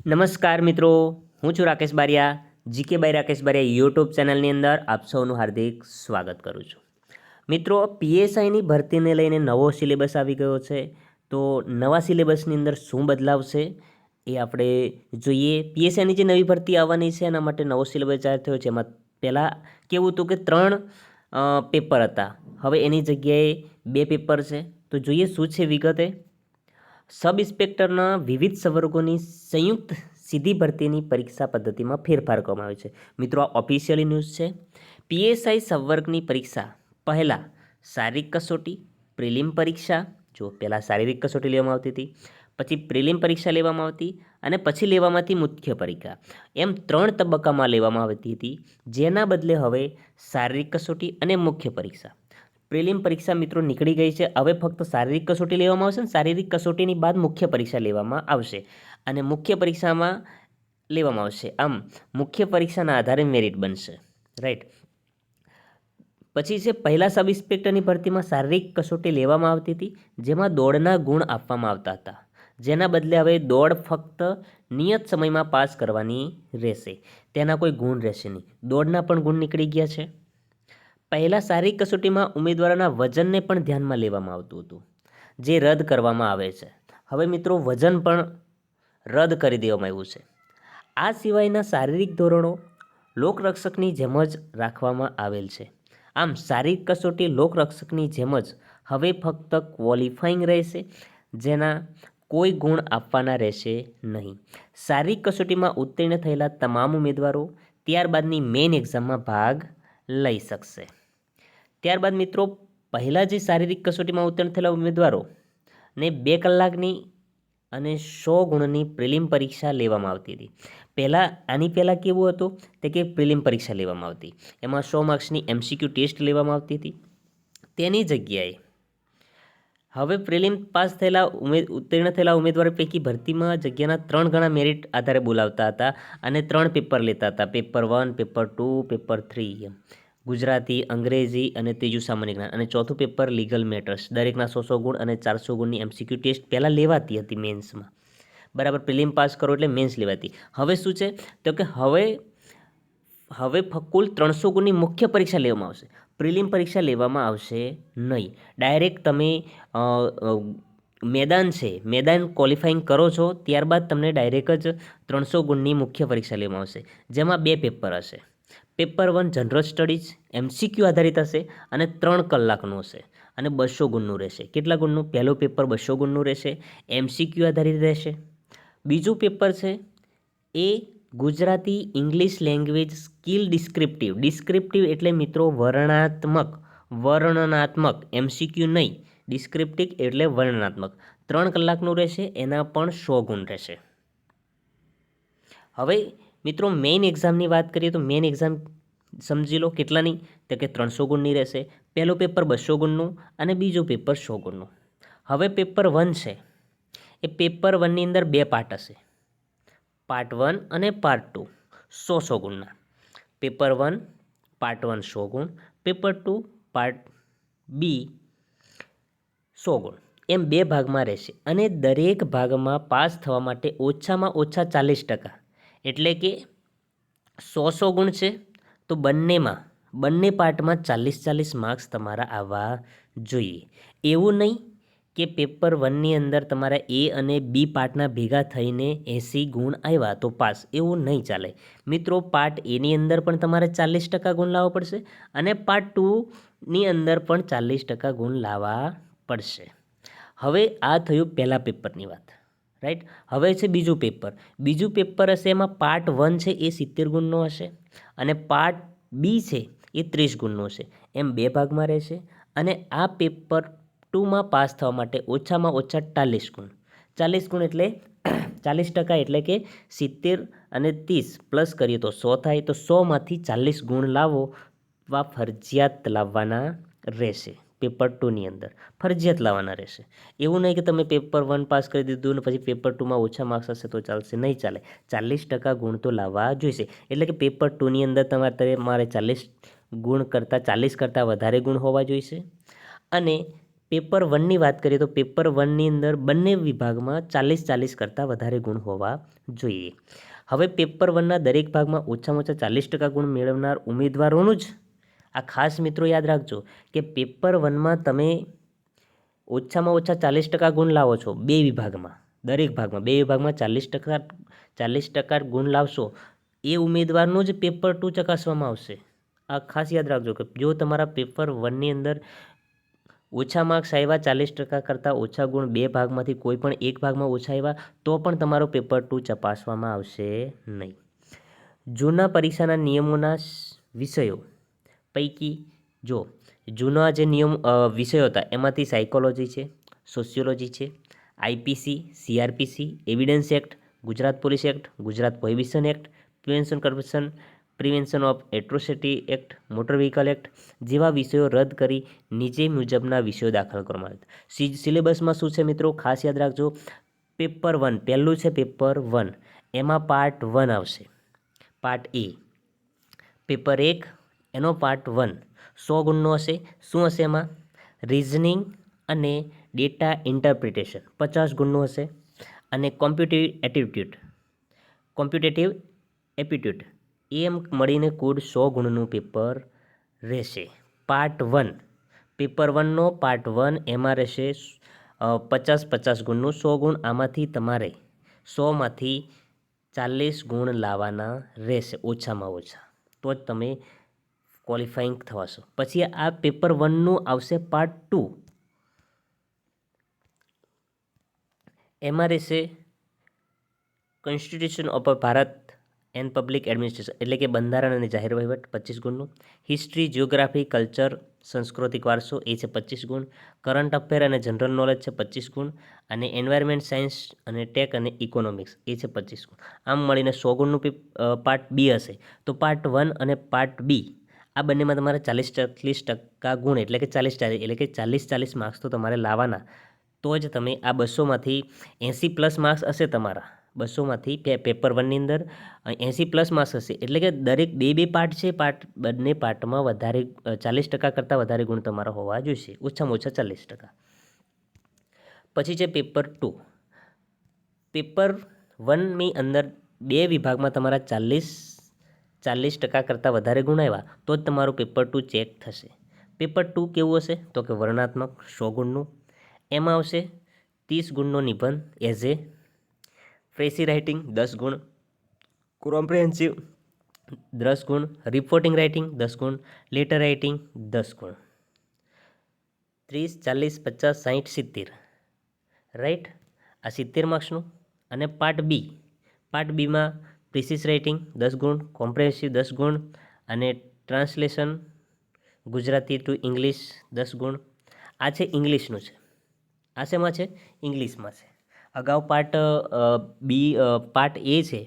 નમસ્કાર મિત્રો, હું છું Rakesh Bariya. GK by Rakesh Bariya YouTube ચેનલની અંદર આપ સૌનું હાર્દિક સ્વાગત કરું છું. મિત્રો, પીએસઆઈની ભરતીને લઈને નવો સિલેબસ આવી ગયો છે. તો નવા સિલેબસની અંદર શું બદલાવ છે એ આપણે જોઈએ. પીએસઆઈની જે નવી ભરતી આવવાની છે એના માટે નવો સિલેબસ જાહેર થયો છે. એમાં પહેલાં કેવું હતું કે 3 પેપર હતા, હવે એની જગ્યાએ 2 પેપર છે. તો જોઈએ શું છે વિગતે. સબ ઇન્સ્પેક્ટરના વિવિધ સંવર્ગોની સંયુક્ત સીધી ભરતીની પરીક્ષા પદ્ધતિમાં ફેરફાર કરવામાં આવ્યો છે. મિત્રો, આ ઓફિશિયલી ન્યૂઝ છે. પીએસઆઈ સંવર્ગની પરીક્ષા પહેલાં શારીરિક કસોટી, પ્રિલિમ પરીક્ષા, જો પહેલાં શારીરિક કસોટી લેવામાં આવતી હતી, પછી પ્રિલિમ પરીક્ષા લેવામાં આવતી અને પછી લેવામાંથી મુખ્ય પરીક્ષા, એમ 3 તબક્કામાં લેવામાં આવતી હતી. જેના બદલે હવે શારીરિક કસોટી અને મુખ્ય પરીક્ષા, પ્રિલિમ પરીક્ષા મિત્રો નીકળી ગઈ છે. હવે ફક્ત શારીરિક કસોટી લેવામાં આવશે અને શારીરિક કસોટીની બાદ મુખ્ય પરીક્ષા લેવામાં આવશે અને મુખ્ય પરીક્ષામાં લેવામાં આવશે. આમ મુખ્ય પરીક્ષાના આધારે મેરિટ બનશે, રાઈટ. પછી છે પહેલાં સબ ઇન્સ્પેક્ટરની ભરતીમાં શારીરિક કસોટી લેવામાં આવતી હતી, જેમાં દોડના ગુણ આપવામાં આવતા હતા. જેના બદલે હવે દોડ ફક્ત નિયત સમયમાં પાસ કરવાની રહેશે, તેના કોઈ ગુણ રહેશે નહીં. દોડના પણ ગુણ નીકળી ગયા છે. પહેલાં શારીરિક કસોટીમાં ઉમેદવારોના વજનને પણ ધ્યાનમાં લેવામાં આવતું હતું, જે રદ કરવામાં આવે છે. હવે મિત્રો, વજન પણ રદ કરી દેવામાં આવ્યું છે. આ સિવાયના શારીરિક ધોરણો લોકરક્ષકની જેમ જ રાખવામાં આવેલ છે. આમ શારીરિક કસોટી લોકરક્ષકની જેમ જ હવે ફક્ત ક્વોલિફાઈંગ રહેશે, જેના કોઈ ગુણ આપવાના રહેશે નહીં. શારીરિક કસોટીમાં ઉત્તીર્ણ થયેલા તમામ ઉમેદવારો ત્યારબાદની મેઇન એક્ઝામમાં ભાગ લઈ શકશે. ત્યારબાદ મિત્રો, પહેલાં જે શારીરિક કસોટીમાં ઉત્તીર્ણ થયેલા ઉમેદવારો ને 2 કલાકની અને 100 ગુણની પ્રિલિમ પરીક્ષા લેવામાં આવતી હતી. આની પહેલાં કેવું હતું તે કે પ્રિલિમ પરીક્ષા લેવામાં આવતી, એમાં 100 માર્ક્સની MCQ ટેસ્ટ લેવામાં આવતી હતી. તેની જગ્યાએ હવે પ્રિલિમ પાસ થયેલા ઉત્તીર્ણ થયેલા ઉમેદવારો પૈકી ભરતીમાં જગ્યાના 3 ગણા મેરિટ આધારે બોલાવતા હતા અને 3 પેપર લેતા હતા. પેપર 1, પેપર 2, પેપર 3 એમ. ગુજરાતી, અંગ્રેજી અને ત્રીજું સામાન્ય જ્ઞાન અને ચોથું પેપર લીગલ મેટર્સ. દરેકના 100 ગુણ અને 400 ગુણની MCQ ટેસ્ટ પહેલાં લેવાતી હતી મેન્સમાં, બરાબર. પ્રિલિમ પાસ કરો એટલે મેન્સ લેવાતી. હવે શું છે તો કે હવે કુલ 300 ગુણની મુખ્ય પરીક્ષા લેવામાં આવશે. પ્રિલિમ પરીક્ષા લેવામાં આવશે નહીં. ડાયરેક્ટ તમે મેદાન ક્વોલિફાઈંગ કરો છો ત્યારબાદ તમને ડાયરેક્ટ જ 300 ગુણની મુખ્ય પરીક્ષા લેવામાં આવશે, જેમાં 2 પેપર હશે. પેપર 1 જનરલ સ્ટડીઝ MCQ આધારિત હશે અને 3 કલાકનું હશે અને 200 ગુણનું રહેશે. કેટલા ગુણનું? પહેલું પેપર 200 ગુણનું રહેશે, MCQ આધારિત રહેશે. બીજું પેપર છે એ Gujarati English language skill descriptive એટલે મિત્રો વર્ણનાત્મક MCQ નહીં, ડિસ્ક્રિપ્ટિવ એટલે વર્ણનાત્મક. 3 કલાકનું રહેશે, એના પણ 100 ગુણ રહેશે. હવે મિત્રો, મેઇન એક્ઝામની વાત કરીએ તો મેઇન એક્ઝામ સમજી લો કેટલાની, તો કે 300 ગુણની રહેશે. પહેલું પેપર 200 ગુણનું અને બીજું પેપર 100 ગુણનું. હવે પેપર 1 છે એ પેપર 1ની અંદર 2 પાર્ટ હશે, પાર્ટ 1 અને પાર્ટ 2, 100 ગુણના. પેપર 1 પાર્ટ 1 100 ગુણ, પેપર 2 પાર્ટ બી 100 ગુણ, એમ 2 ભાગમાં રહેશે. અને દરેક ભાગમાં પાસ થવા માટે ઓછામાં ઓછા 40%, એટલે કે 100 ગુણ છે તો બંને પાર્ટમાં 40 માર્ક્સ તમારા આવવા જોઈએ. એવું નહીં કે પેપર 1ની અંદર તમારા A અને B પાર્ટના ભેગા થઈને 80 ગુણ આવ્યા તો પાસ, એવું નહીં ચાલે મિત્રો. પાર્ટ Aની અંદર પણ તમારે 40% ગુણ લાવવા પડશે અને પાર્ટ 2ની અંદર પણ 40% ગુણ લાવવા પડશે. હવે આ થયું પહેલા પેપરની વાત, રાઈટ. હવે છે બીજું પેપર હશે. એમાં પાર્ટ 1 છે એ 70 ગુણનો હશે અને પાર્ટ બી છે એ 30 ગુણનો હશે, એમ 2 ભાગમાં રહેશે. અને આ પેપર 2માં પાસ થવા માટે ઓછામાં ઓછા 40 ગુણ એટલે 40% એટલે કે 70 અને 30 પ્લસ કરીએ તો 100 થાય. તો 100માંથી 40 ગુણ લાવવા ફરજિયાત લાવવાના રહેશે. પેપર 2ની અંદર ફરજિયાત લાવવાના રહેશે. એવું નહીં કે તમે પેપર 1 પાસ કરી દીધું ને પછી પેપર 2માં ઓછા માર્ક્સ હશે તો ચાલશે, નહીં ચાલે. 40% ગુણ તો લાવવા જોઈશે. એટલે કે પેપર 2ની અંદર તમારે 40 કરતાં વધારે ગુણ હોવા જોઈશે અને પેપર 1ની વાત કરીએ તો પેપર 1ની અંદર બંને વિભાગમાં 40-40 કરતાં વધારે ગુણ હોવા જોઈએ. હવે પેપર 1ના દરેક ભાગમાં ઓછામાં ઓછા 40% ગુણ મેળવનાર ઉમેદવારોનું જ આ ખાસ મિત્રો યાદ રાખજો કે પેપર 1માં તમે ઓછામાં ઓછા 40% ગુણ લાવો છો બે વિભાગમાં, દરેક ભાગમાં બે વિભાગમાં 40% ગુણ લાવશો એ ઉમેદવારનું જ પેપર 2 ચકાસવામાં આવશે. આ ખાસ યાદ રાખજો કે જો તમારા પેપર 1ની અંદર ઓછા માર્ક્સ આવ્યા 40% કરતાં ઓછા ગુણ બે ભાગમાંથી કોઈ પણ એક ભાગમાં ઓછા આવ્યા તો પણ તમારો પેપર 2 ચકાસવામાં આવશે નહીં. જૂના પરીક્ષાના નિયમોના વિષયો પૈકી જો જૂના જે વિષયો હતા એમાંથી સાયકોલોજી છે, સોશિયોલોજી છે, IPC, CrPC, evidence act, Gujarat police act, Gujarat prohibition act, prevention of atrocity act, motor vehicle act જેવા વિષયો રદ કરી નીચે મુજબના વિષયો દાખલ કરવામાં આવ્યા. સિલેબસમાં શું છે મિત્રો ખાસ યાદ રાખજો. પેપર 1 પહેલું છે પેપર 1 એમાં પાર્ટ 1 આવશે, પાર્ટ એ. પેપર 1 એનો પાર્ટ 1 100 ગુણનો હશે. શું હશે એમાં? રિઝનિંગ અને ડેટા ઇન્ટરપ્રિટેશન 50 ગુણનું હશે અને કોમ્પિટેટિવ એપ્ટિટ્યૂડ એમ મળીને કુલ 100 ગુણનું પેપર રહેશે. પાર્ટ 1 પેપર 1નો પાર્ટ 1 એમાં રહેશે 50 ગુણનું 100 ગુણ. આમાંથી તમારે 100માંથી 40 ગુણ લાવવાના રહેશે ઓછામાં ઓછા, તો જ તમે ક્વોલિફાઈંગ થવાશો. પછી આ પેપર 1નું આવશે પાર્ટ 2. એમાં રહેશે constitution of Bharat and public administration એટલે કે બંધારણ અને જાહેર વહીવટ 25 ગુણનું. હિસ્ટ્રી, જિયોગ્રાફી, કલ્ચર, સાંસ્કૃતિક વારસો એ છે 25 ગુણ. કરંટ અફેર અને જનરલ નોલેજ છે 25 ગુણ અને એન્વાયરમેન્ટ સાયન્સ અને ટેક અને ઇકોનોમિક્સ એ છે 25 ગુણ. આમ મળીને 100 ગુણનું પાર્ટ બી હશે. તો પાર્ટ 1 અને પાર્ટ બી આ બંનેમાં તમારે 40-40% ગુણ એટલે કે 40 માર્ક્સ તો તમારે લાવવાના, તો જ તમે આ 200માંથી 80+ માર્ક્સ હશે તમારા. 200માંથી પેપર 1ની અંદર 80+ માર્ક્સ હશે એટલે કે દરેક બે પાર્ટ છે, બંને પાર્ટમાં વધારે 40% કરતાં વધારે ગુણ તમારા હોવા જોઈશે, ઓછામાં ઓછા 40%. પછી છે પેપર 2. પેપર 1ની અંદર બે વિભાગમાં તમારા 40% કરતાં વધારે ગુણ આવ્યા તો જ તમારું પેપર 2 ચેક થશે. પેપર 2 કેવું હશે તો કે વર્ણનાત્મક 100 ગુણનું. એમાં આવશે 30 ગુણનો નિબંધ એઝ એ, ફ્રેસી રાઇટિંગ 10 ગુણ, કોમ્પ્રિહેન્સિવ 10 ગુણ, રિપોર્ટિંગ રાઇટિંગ 10 ગુણ, લેટર રાઇટિંગ 10 ગુણ. 30, 40, 50, 60, 70 રાઈટ. આ 70 માર્ક્સનું. અને પાર્ટ બીમાં પ્રિસિસ રાઇટિંગ 10 ગુણ, કોમ્પ્રિહેન્સિવ 10 ગુણ અને ટ્રાન્સલેશન ગુજરાતી ટુ ઇંગ્લિશ 10 ગુણ. આ છે ઇંગ્લિશનું છે. આ શેમાં છે? ઇંગ્લિશમાં છે. અગાઉ પાર્ટ એ છે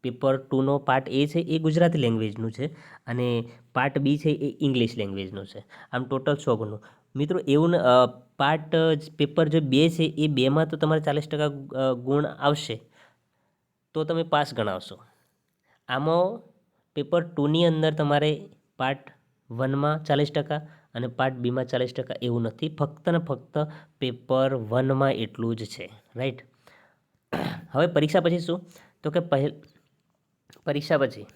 પેપર 2નો પાર્ટ એ છે એ ગુજરાતી લેંગ્વેજનું છે અને પાર્ટ બી છે એ ઇંગ્લિશ લેંગ્વેજનું છે. આમ ટોટલ 100 ગુણનું. મિત્રો એવું પેપર જે 2 છે એ 2માં તો તમારે 40% ગુણ આવશે તો તમે પાસ ગણાવશો. આમાં પેપર 2ની અંદર તમારે પાર્ટ 1માં 40% અને પાર્ટ બીમાં 40% એવું નથી, ફક્ત ને ફક્ત પેપર 1માં એટલું જ છે, રાઈટ. હવે પરીક્ષા પછી શું તો કે પરીક્ષા પછી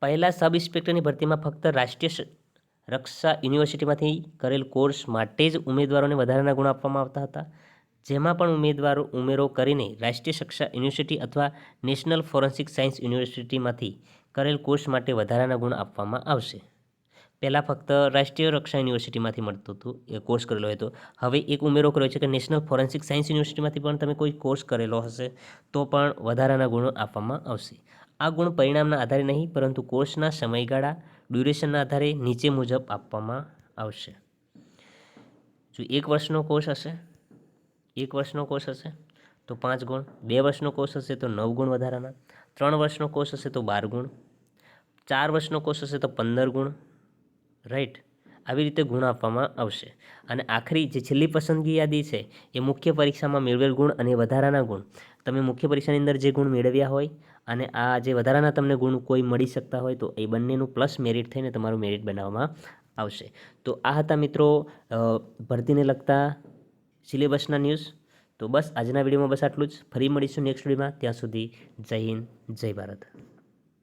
પહેલાં સબ ઇન્સ્પેક્ટરની ભરતીમાં ફક્ત રાષ્ટ્રીય રક્ષા યુનિવર્સિટીમાંથી કરેલ કોર્સ માટે જ ઉમેદવારોને વધારાના ગુણ આપવામાં આવતા હતા. જેમાં પણ ઉમેદવારો ઉમેરો કરીને રાષ્ટ્રીય રક્ષા યુનિવર્સિટી અથવા નેશનલ ફોરેન્સિક સાયન્સ યુનિવર્સિટીમાંથી કરેલ કોર્સ માટે વધારાના ગુણ આપવામાં આવશે. પહેલાં ફક્ત રાષ્ટ્રીય રક્ષા યુનિવર્સિટીમાંથી મળતું હતું એ કોર્સ કરેલો હોય તો હવે એક ઉમેરો કર્યો છે કે નેશનલ ફોરેન્સિક સાયન્સ યુનિવર્સિટીમાંથી પણ તમે કોઈ કોર્સ કરેલો હશે તો પણ વધારાના ગુણો આપવામાં આવશે. આ ગુણ પરિણામના આધારે નહીં પરંતુ કોર્સના સમયગાળા ડ્યુરેશનના આધારે નીચે મુજબ આપવામાં આવશે. જો 1 વર્ષનો કોર્સ હશે તો 5 ગુણ, 2 વર્ષનો કોર્સ હશે તો 9 ગુણ વધારાના, 3 વર્ષનો કોર્સ હશે તો 12 ગુણ, 4 વર્ષનો કોર્સ હશે તો 15 ગુણ, રાઈટ. આવી રીતે ગુણ આપવામાં આવશે. અને આખરી જે છેલ્લી પસંદગી યાદી છે એ મુખ્ય પરીક્ષામાં મેળવેલ ગુણ અને વધારાના ગુણ. તમે મુખ્ય પરીક્ષાની અંદર જે ગુણ મેળવ્યા હોય અને આ જે વધારાના તમને ગુણ કોઈ મળી શકતા હોય તો એ બંનેનું પ્લસ મેરિટ થઈને તમારું મેરિટ બનાવવામાં આવશે. તો આ હતા મિત્રો ભરતીને લગતા સિલેબસના ન્યૂઝ. તો બસ આજના વિડીયોમાં બસ આટલું જ. ફરી મળીશું નેક્સ્ટ વિડીયોમાં. ત્યાં સુધી જય હિન્દ, જય ભારત.